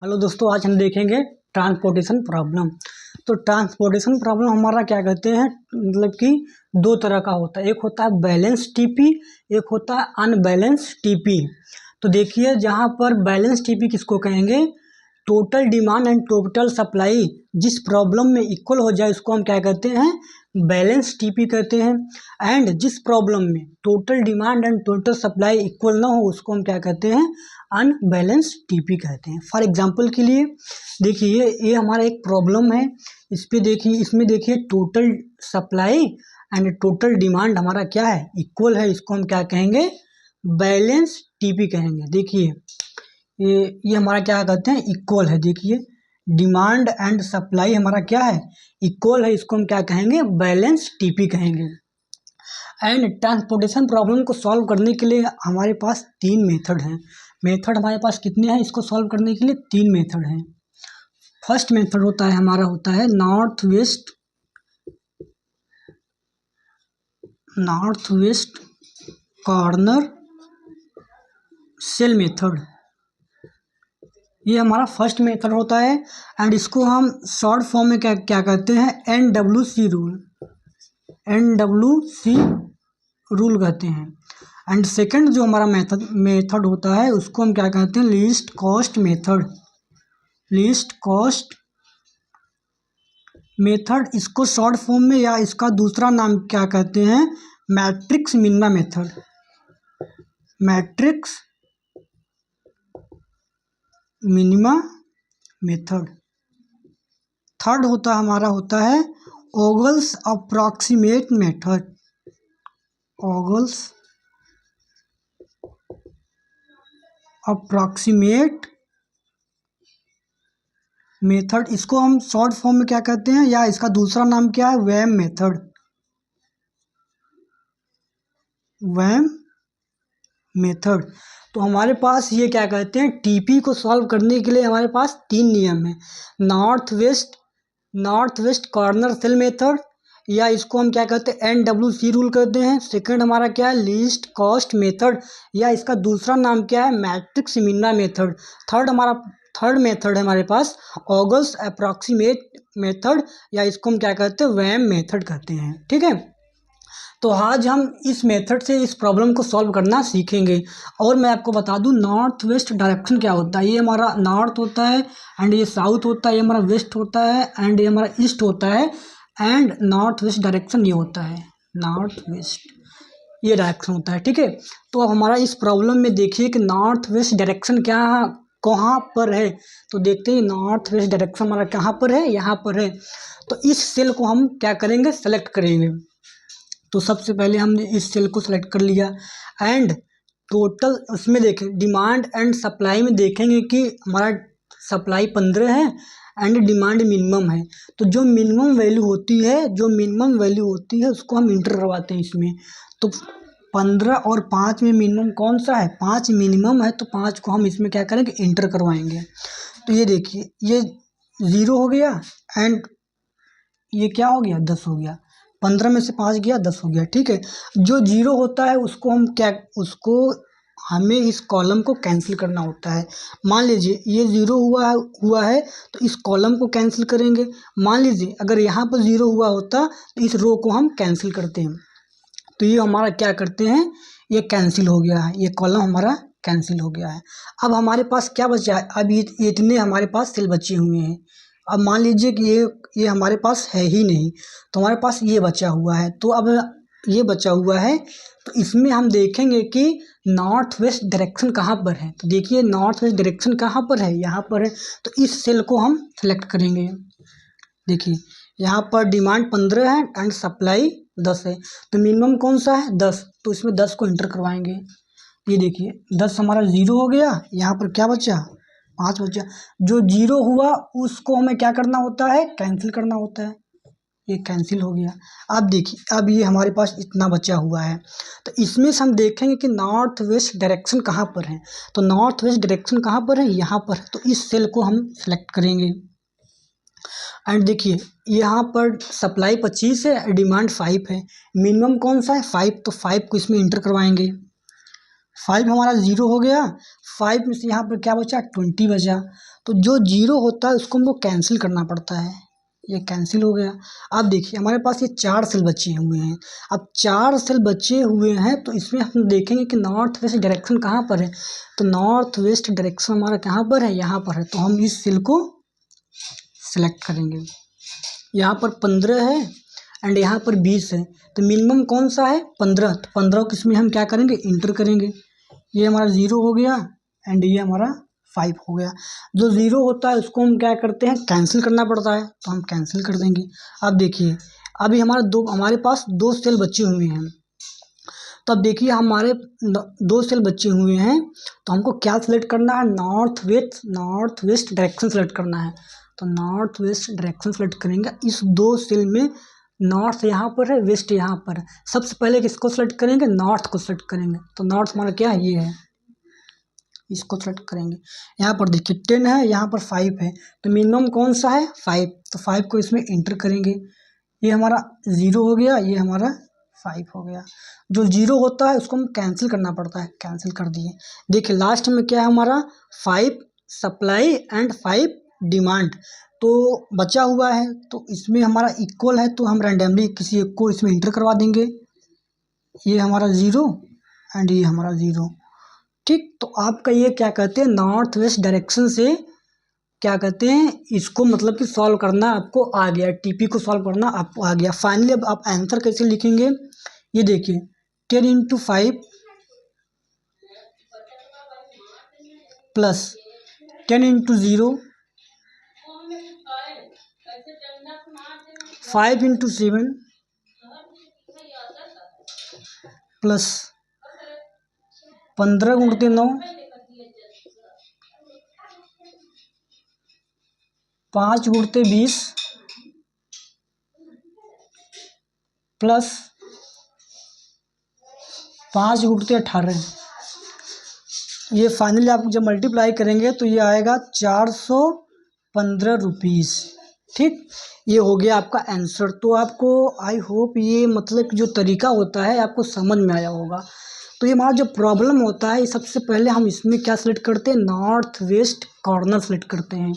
Hello दोस्तों, आज हम देखेंगे ट्रांसपोर्टेशन प्रॉब्लम। तो ट्रांसपोर्टेशन प्रॉब्लम हमारा क्या कहते हैं, मतलब कि दो तरह का होता है। एक होता है बैलेंस टीपी, एक होता है अनबैलेंस टीपी। तो देखिए, जहाँ पर बैलेंस टीपी किसको कहेंगे, total demand and total supply जिस प्रॉब्लम में इक्वल हो जाए उसको हम क्या कहते हैं, बैलेंस टीपी कहते हैं। एंड जिस प्रॉब्लम में total demand and total supply equal ना हो उसको हम क्या कहते हैं, अनबैलेंस टीपी कहते हैं। फॉर एग्जांपल के लिए देखिए, ये हमारा एक प्रॉब्लम है। इस पे देखिए, इसमें देखिए total supply and total demand हमारा क्या है, इक्वल है। इसको हम क्या कहेंगे, बैलेंस टीपी कहेंगे। देखिए ये हमारा क्या कहते हैं, इक्वल है। देखिए डिमांड एंड सप्लाई हमारा क्या है, इक्वल है। इसको हम क्या कहेंगे, बैलेंस टीपी कहेंगे। एंड ट्रांसपोर्टेशन प्रॉब्लम को सॉल्व करने के लिए हमारे पास तीन मेथड हैं। मेथड हमारे पास कितने हैं, इसको सॉल्व करने के लिए तीन मेथड हैं। फर्स्ट मेथड होता है हमारा, होता है north west corner cell method. ये हमारा फर्स्ट मेथड होता है। एंड इसको हम शॉर्ट फॉर्म में क्या कहते हैं, NWC रूल कहते हैं। एंड सेकंड जो हमारा मेथड होता है उसको हम क्या कहते हैं, लीस्ट कॉस्ट मेथड। इसको शॉर्ट फॉर्म में या इसका दूसरा नाम क्या कहते हैं, मैट्रिक्स मिनिमा मेथड। थर्ड होता है ओगल्स अप्रॉक्सीमेट मेथड। इसको हम शॉर्ट फॉर्म में क्या कहते हैं, या इसका दूसरा नाम क्या है, वैम मेथड। तो हमारे पास ये क्या कहते हैं, टीपी को सॉल्व करने के लिए हमारे पास तीन नियम है। North west corner cell method, या इसको हम क्या कहते हैं, NWC रूल कहते हैं। सेकंड हमारा क्या है, लीस्ट कॉस्ट मेथड, या इसका दूसरा नाम क्या है, matrix minima method. Third method है हमारे पास ऑगल्स अप्रॉक्सीमेट मेथड, या इसको हम क्या कहते हैं, वैम मेथड कहते हैं। ठीक है, तो आज हम इस मेथड से इस प्रॉब्लम को सॉल्व करना सीखेंगे। और मैं आपको बता दूं, नॉर्थ वेस्ट डायरेक्शन क्या होता है। ये हमारा नॉर्थ होता है, एंड ये साउथ होता है। ये हमारा वेस्ट होता है, एंड ये हमारा ईस्ट होता है। एंड नॉर्थ वेस्ट डायरेक्शन ये होता है, नॉर्थ वेस्ट ये डायरेक्शन होता है। ठीक है, तो अब हमारा इस प्रॉब्लम में देखिए कि नॉर्थ वेस्ट डायरेक्शन कहाँ पर है। तो देखते हैं नॉर्थ वेस्ट डायरेक्शन हमारा कहाँ पर है, यहाँ पर है। तो इस सेल को हम क्या करेंगे, सेलेक्ट करेंगे। तो सबसे पहले हमने इस सेल को सेलेक्ट कर लिया। एंड टोटल उसमें देखें, डिमांड एंड सप्लाई में देखेंगे कि हमारा सप्लाई 15 है एंड डिमांड मिनिमम है। तो जो मिनिमम वैल्यू होती है उसको हम इंटर करवाते हैं इसमें। तो 15 और 5 में मिनिमम कौन सा है, 5 मिनिमम है। तो 5 को हम इसमें क्या करेंगे, इंटर करवाएंगे। तो ये देखिए, ये 0 हो गया, एंड ये क्या हो गया, 10 हो गया। 15 में से 5 गया, 10 हो गया। ठीक है, जो 0 होता है उसको हमें इस कॉलम को कैंसिल करना होता है। मान लीजिए ये 0 हुआ है तो इस कॉलम को कैंसिल करेंगे। मान लीजिए अगर यहाँ पर 0 हुआ होता तो इस रो को हम कैंसिल करते हैं। तो ये हमारा क्या करते हैं, ये कैंसिल हो गया है, ये कॉलम हमारा कैंसिल हो गया है। अब हमारे पास क्या बचा है, अब ये इतने हमारे पास सेल बचे हुए हैं। अब मान लीजिए कि ये हमारे पास है ही नहीं, तो हमारे पास ये बचा हुआ है। तो अब ये बचा हुआ है, तो इसमें हम देखेंगे कि नॉर्थ वेस्ट डायरेक्शन कहाँ पर है। तो देखिए नॉर्थ वेस्ट डायरेक्शन कहाँ पर है, यहाँ पर है। तो इस सेल को हम सेलेक्ट करेंगे। देखिए यहाँ पर डिमांड 15 है एंड सप्लाई 10 है। तो मिनिमम कौन सा है, 10। तो इसमें 10 को इंटर करवाएंगे। ये देखिए 10 हमारा 0 हो गया, यहाँ पर क्या बचा, 5 बचा। जो 0 हुआ उसको हमें क्या करना होता है, कैंसिल करना होता है। ये कैंसिल हो गया। अब देखिए, अब ये हमारे पास इतना बचा हुआ है। तो इसमें से हम देखेंगे कि नॉर्थ वेस्ट डायरेक्शन कहाँ पर है। तो नॉर्थ वेस्ट डायरेक्शन कहाँ पर है, यहाँ पर है। तो इस सेल को हम सेलेक्ट करेंगे। एंड देखिए यहाँ पर सप्लाई 25 है, डिमांड 5 है। मिनिमम कौन सा है, 5। तो 5 को इसमें इंटर करवाएंगे। 5 हमारा 0 हो गया। 5 में से यहाँ पर क्या बचा, 20 बचा। तो जो जीरो होता है उसको हमको कैंसिल करना पड़ता है। ये कैंसिल हो गया। अब देखिए हमारे पास ये 4 सेल बचे हुए हैं। अब 4 सेल बचे हुए हैं तो इसमें हम देखेंगे कि नॉर्थ वेस्ट डायरेक्शन कहाँ पर है। तो नॉर्थ वेस्ट डायरेक्शन हमारा कहाँ पर है, यहाँ पर है। तो हम इस सेल को सिलेक्ट करेंगे। यहाँ पर 15 है एंड यहाँ पर 20 है। तो मिनिमम कौन सा है, 15। तो 15 को इसमें हम क्या करेंगे, इंटर करेंगे। ये हमारा 0 हो गया एंड ये हमारा 5 हो गया। जो 0 होता है उसको हम क्या करते हैं, कैंसिल करना पड़ता है। तो हम कैंसिल कर देंगे। अब देखिए अभी हमारे पास 2 सेल बचे हुए हैं। तो अब देखिए हमारे 2 सेल बचे हुए हैं। तो हमको क्या सिलेक्ट करना है, नॉर्थ वेस्ट डायरेक्शन सेलेक्ट करना है। तो नॉर्थ वेस्ट डायरेक्शन सेलेक्ट करेंगे। इस 2 सेल में नॉर्थ यहाँ पर है, वेस्ट यहाँ पर है। सबसे पहले किसको सेलेक्ट करेंगे, नॉर्थ को सेलेक्ट करेंगे। तो नॉर्थ हमारा क्या है, ये है, इसको सेलेक्ट करेंगे। यहाँ पर देखिए 10 है, यहाँ पर 5 है। तो मिनिमम कौन सा है, 5। तो 5 को इसमें इंटर करेंगे। ये हमारा 0 हो गया, ये हमारा 5 हो गया। जो 0 होता है उसको हम कैंसिल करना पड़ता है, कैंसिल कर दिए। देखिए लास्ट में क्या है हमारा, 5 सप्लाई एंड 5 डिमांड। तो बचा हुआ है, तो इसमें हमारा इक्वल है, तो हम रैंडमली किसी एक को इसमें इंटर करवा देंगे। ये हमारा 0 एंड ये हमारा 0। ठीक, तो आपका ये क्या कहते हैं, नॉर्थ वेस्ट डायरेक्शन से क्या कहते हैं, इसको मतलब कि सॉल्व करना आपको आ गया, टीपी को सॉल्व करना आपको आ गया। फाइनली अब आप आंसर कैसे लिखेंगे, ये देखिए 10 × 5 प्लस 10 × 0 5 × 7 प्लस 15 × 9 5 × 20 प्लस 5 × 18। ये फाइनली आप जब मल्टीप्लाई करेंगे तो ये आएगा 415 रुपीज़। ठीक, ये हो गया आपका आंसर। तो आपको आई होप ये मतलब जो तरीका होता है आपको समझ में आया होगा। तो ये हमारा जो प्रॉब्लम होता है, सबसे पहले हम इसमें क्या सेलेक्ट करते हैं, नॉर्थ वेस्ट कॉर्नर सेलेक्ट करते हैं।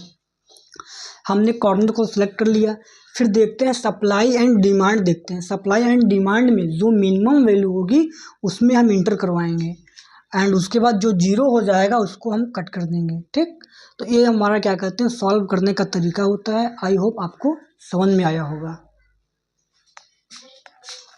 हमने कॉर्नर को सिलेक्ट कर लिया। फिर देखते हैं सप्लाई एंड डिमांड, देखते हैं सप्लाई एंड डिमांड में जो मिनिमम वैल्यू होगी उसमें हम इंटर करवाएंगे एंड उसके बाद जो 0 हो जाएगा उसको हम कट कर देंगे। ठीक, तो ये हमारा क्या कहते हैं, सॉल्व करने का तरीका होता है। आई होप आपको समझ में आया होगा।